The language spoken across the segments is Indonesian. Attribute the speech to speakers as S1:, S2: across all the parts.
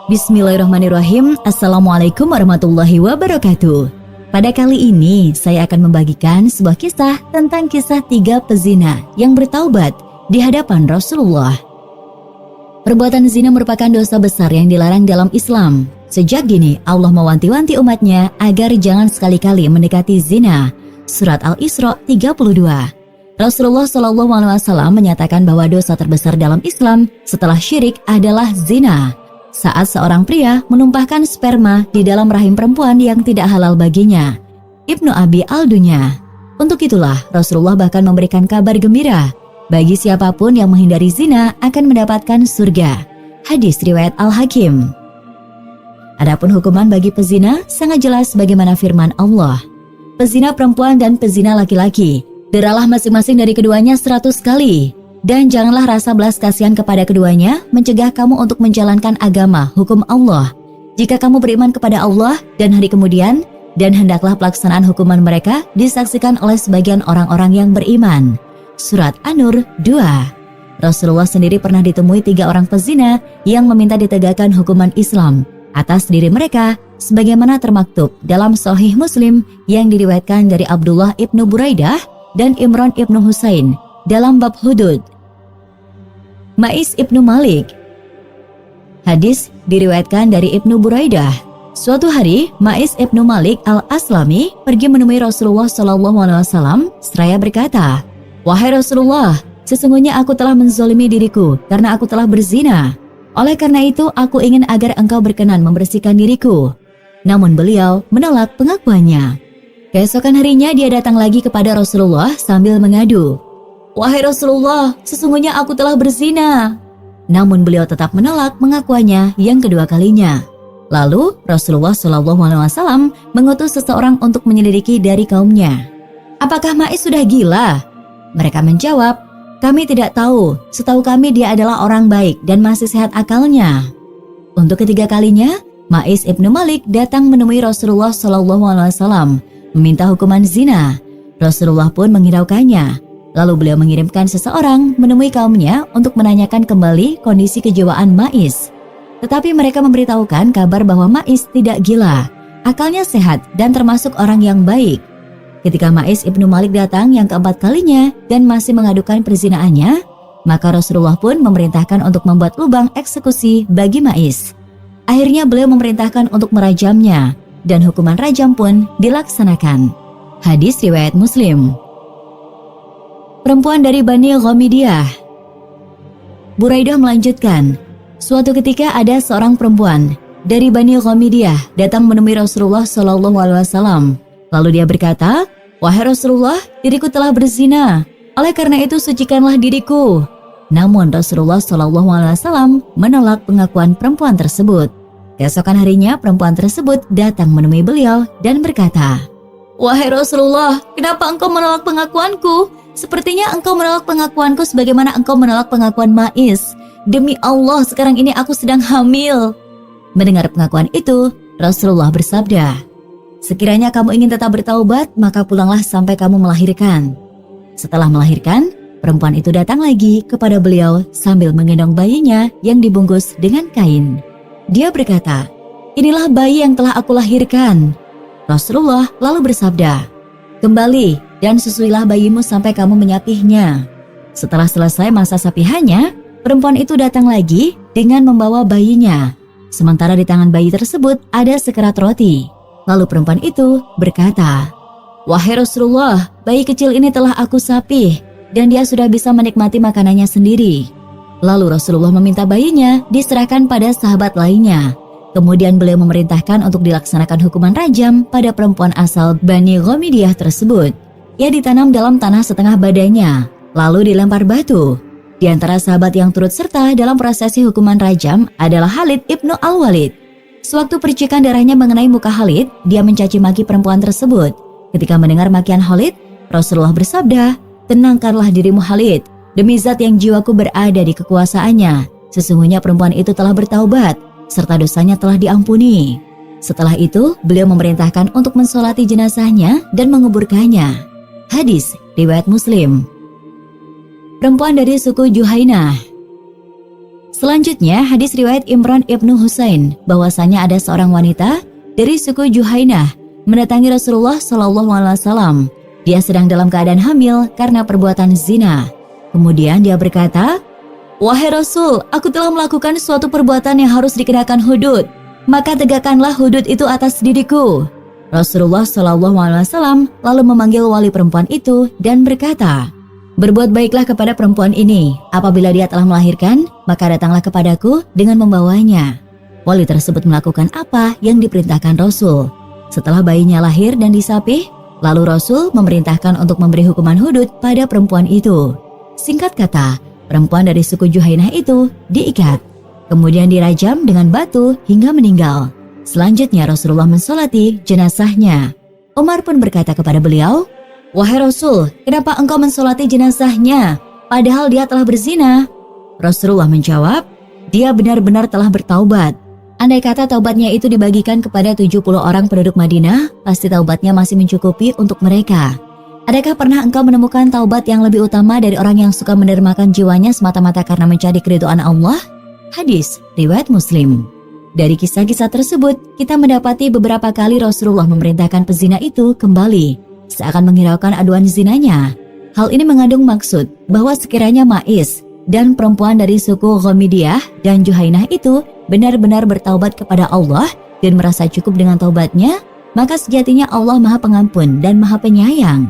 S1: Bismillahirrahmanirrahim. Assalamualaikum warahmatullahi wabarakatuh. Pada kali ini saya akan membagikan sebuah kisah tentang kisah 3 pezina yang bertaubat di hadapan Rasulullah. Perbuatan zina merupakan dosa besar yang dilarang dalam Islam. Sejak dini Allah mewanti-wanti umatnya agar jangan sekali-kali mendekati zina. Surat Al-Isra 32. Rasulullah SAW menyatakan bahwa dosa terbesar dalam Islam setelah syirik adalah zina. Saat seorang pria menumpahkan sperma di dalam rahim perempuan yang tidak halal baginya. Ibnu Abi Al-Dunya. Untuk itulah Rasulullah bahkan memberikan kabar gembira bagi siapapun yang menghindari zina akan mendapatkan surga. Hadis riwayat Al-Hakim. Adapun hukuman bagi pezina sangat jelas bagaimana firman Allah. Pezina perempuan dan pezina laki-laki, deralah masing-masing dari keduanya 100 kali. Dan janganlah rasa belas kasihan kepada keduanya mencegah kamu untuk menjalankan agama, hukum Allah. Jika kamu beriman kepada Allah dan hari kemudian, dan hendaklah pelaksanaan hukuman mereka disaksikan oleh sebagian orang-orang yang beriman. Surat An-Nur 2. Rasulullah sendiri pernah ditemui 3 orang pezina yang meminta ditegakkan hukuman Islam atas diri mereka, sebagaimana termaktub dalam Sahih Muslim yang diriwayatkan dari Abdullah ibnu Buraidah dan Imran ibnu Husain dalam bab hudud. Ma'is ibnu Malik. Hadis diriwayatkan dari Ibnu Buraidah. Suatu hari Ma'is ibnu Malik al-Aslami pergi menemui Rasulullah SAW seraya berkata, "Wahai Rasulullah, sesungguhnya aku telah menzolimi diriku karena aku telah berzina. Oleh karena itu aku ingin agar engkau berkenan membersihkan diriku." Namun beliau menolak pengakuannya. Keesokan harinya dia datang lagi kepada Rasulullah sambil mengadu, "Wahai Rasulullah, sesungguhnya aku telah berzina." Namun beliau tetap menolak pengakuannya yang kedua kalinya. Lalu Rasulullah SAW mengutus seseorang untuk menyelidiki dari kaumnya. "Apakah Ma'is sudah gila?" Mereka menjawab, "Kami tidak tahu, setahu kami dia adalah orang baik dan masih sehat akalnya." Untuk ketiga kalinya, Ma'is ibnu Malik datang menemui Rasulullah SAW meminta hukuman zina. Rasulullah pun menghiraukannya. Lalu beliau mengirimkan seseorang menemui kaumnya untuk menanyakan kembali kondisi kejiwaan Ma'is. Tetapi mereka memberitahukan kabar bahwa Ma'is tidak gila, akalnya sehat dan termasuk orang yang baik. Ketika Ma'is ibnu Malik datang yang keempat kalinya dan masih mengadukan perzinaannya, maka Rasulullah pun memerintahkan untuk membuat lubang eksekusi bagi Ma'is. Akhirnya beliau memerintahkan untuk merajamnya dan hukuman rajam pun dilaksanakan. Hadis riwayat Muslim. Perempuan dari Bani Ghamidiyah. Buraidah melanjutkan, suatu ketika ada seorang perempuan dari Bani Ghamidiyah datang menemui Rasulullah SAW. Lalu dia berkata, "Wahai Rasulullah, diriku telah berzina. Oleh karena itu sucikanlah diriku." Namun Rasulullah SAW menolak pengakuan perempuan tersebut. Keesokan harinya perempuan tersebut datang menemui beliau dan berkata, "Wahai Rasulullah, kenapa engkau menolak pengakuanku? Sepertinya engkau menolak pengakuanku sebagaimana engkau menolak pengakuan Ma'is. Demi Allah, sekarang ini aku sedang hamil." Mendengar pengakuan itu, Rasulullah bersabda, "Sekiranya kamu ingin tetap bertaubat, maka pulanglah sampai kamu melahirkan." Setelah melahirkan, perempuan itu datang lagi kepada beliau sambil menggendong bayinya yang dibungkus dengan kain. Dia berkata, "Inilah bayi yang telah aku lahirkan." Rasulullah lalu bersabda, "Kembali dan susuilah bayimu sampai kamu menyapihnya." Setelah selesai masa sapihannya, perempuan itu datang lagi dengan membawa bayinya. Sementara di tangan bayi tersebut ada sekerat roti. Lalu perempuan itu berkata, "Wahai Rasulullah, bayi kecil ini telah aku sapih dan dia sudah bisa menikmati makanannya sendiri." Lalu Rasulullah meminta bayinya diserahkan pada sahabat lainnya. Kemudian beliau memerintahkan untuk dilaksanakan hukuman rajam pada perempuan asal Bani Ghamidiyah tersebut. Ia ditanam dalam tanah setengah badannya, lalu dilempar batu. Di antara sahabat yang turut serta dalam prosesi hukuman rajam adalah Khalid ibnu Al-Walid. Sewaktu percikan darahnya mengenai muka Khalid, dia mencaci maki perempuan tersebut. Ketika mendengar makian Khalid, Rasulullah bersabda, "Tenangkanlah dirimu Khalid, demi zat yang jiwaku berada di kekuasaannya. Sesungguhnya perempuan itu telah bertaubat, serta dosanya telah diampuni." Setelah itu, beliau memerintahkan untuk mensolati jenazahnya dan menguburkannya. Hadis riwayat Muslim. Perempuan dari suku Juhainah. Selanjutnya, hadis riwayat Imran ibnu Husain bahwasanya ada seorang wanita dari suku Juhainah mendatangi Rasulullah SAW. Dia sedang dalam keadaan hamil karena perbuatan zina. Kemudian dia berkata, "Wahai Rasul, aku telah melakukan suatu perbuatan yang harus dikenakan hudud. Maka tegakkanlah hudud itu atas diriku." Rasulullah SAW lalu memanggil wali perempuan itu dan berkata, "Berbuat baiklah kepada perempuan ini. Apabila dia telah melahirkan, maka datanglah kepadaku dengan membawanya." Wali tersebut melakukan apa yang diperintahkan Rasul. Setelah bayinya lahir dan disapih, lalu Rasul memerintahkan untuk memberi hukuman hudud pada perempuan itu. Singkat kata, perempuan dari suku Juhainah itu diikat, kemudian dirajam dengan batu hingga meninggal. Selanjutnya Rasulullah mensolati jenazahnya. Umar pun berkata kepada beliau, "Wahai Rasul, kenapa engkau mensolati jenazahnya, padahal dia telah berzina?" Rasulullah menjawab, "Dia benar-benar telah bertaubat. Andai kata taubatnya itu dibagikan kepada 70 orang penduduk Madinah, pasti taubatnya masih mencukupi untuk mereka. Adakah pernah engkau menemukan taubat yang lebih utama dari orang yang suka mendermakan jiwanya semata-mata karena mencari keridhaan Allah?" Hadis riwayat Muslim. Dari kisah-kisah tersebut, kita mendapati beberapa kali Rasulullah memerintahkan pezina itu kembali seakan menghiraukan aduan zinanya. Hal ini mengandung maksud bahwa sekiranya Ma'is dan perempuan dari suku Ghamidiyah dan Juhainah itu benar-benar bertaubat kepada Allah dan merasa cukup dengan taubatnya, maka sejatinya Allah Maha Pengampun dan Maha Penyayang.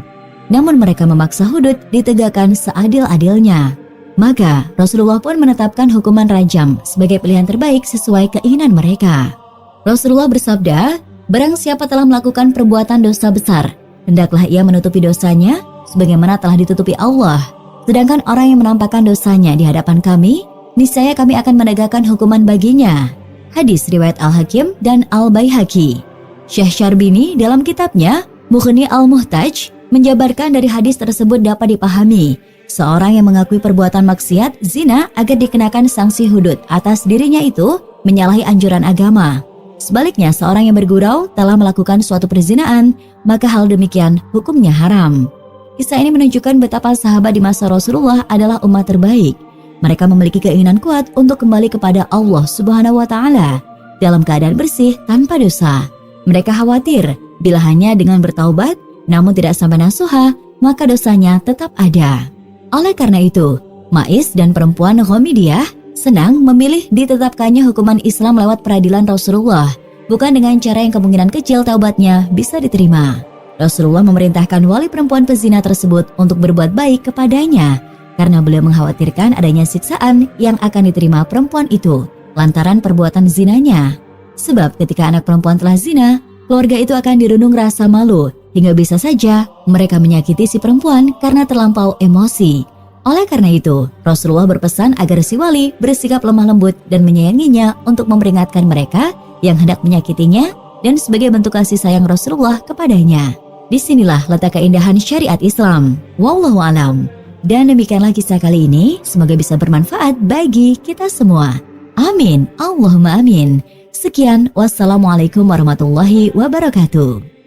S1: Namun mereka memaksa hudud ditegakkan seadil-adilnya. Maka Rasulullah pun menetapkan hukuman rajam sebagai pilihan terbaik sesuai keinginan mereka. Rasulullah bersabda, "Barang siapa telah melakukan perbuatan dosa besar, hendaklah ia menutupi dosanya sebagaimana telah ditutupi Allah. Sedangkan orang yang menampakkan dosanya di hadapan kami, niscaya kami akan menegakkan hukuman baginya." Hadis riwayat Al-Hakim dan Al-Baihaqi. Syekh Syarbini dalam kitabnya Mughni Al-Muhtaj menjabarkan dari hadis tersebut dapat dipahami seorang yang mengakui perbuatan maksiat zina agar dikenakan sanksi hudud atas dirinya itu menyalahi anjuran agama. Sebaliknya, seorang yang bergurau telah melakukan suatu perzinaan, maka hal demikian hukumnya haram. Kisah ini menunjukkan betapa sahabat di masa Rasulullah adalah umat terbaik. Mereka memiliki keinginan kuat untuk kembali kepada Allah Subhanahu wa Ta'ala dalam keadaan bersih tanpa dosa. Mereka khawatir bila hanya dengan bertaubat namun tidak sampai nasuha, maka dosanya tetap ada. Oleh karena itu, Ma'is dan perempuan Ghamidiyah senang memilih ditetapkannya hukuman Islam lewat peradilan Rasulullah, bukan dengan cara yang kemungkinan kecil taubatnya bisa diterima. Rasulullah memerintahkan wali perempuan pezina tersebut untuk berbuat baik kepadanya, karena beliau mengkhawatirkan adanya siksaan yang akan diterima perempuan itu lantaran perbuatan zinanya. Sebab ketika anak perempuan telah zina, keluarga itu akan dirundung rasa malu, hingga bisa saja mereka menyakiti si perempuan karena terlampau emosi. Oleh karena itu, Rasulullah berpesan agar si wali bersikap lemah lembut dan menyayanginya untuk memperingatkan mereka yang hendak menyakitinya dan sebagai bentuk kasih sayang Rasulullah kepadanya. Disinilah letak keindahan syariat Islam. Wallahu alam. Dan demikianlah kisah kali ini, semoga bisa bermanfaat bagi kita semua. Amin. Allahumma amin. Sekian, wassalamualaikum warahmatullahi wabarakatuh.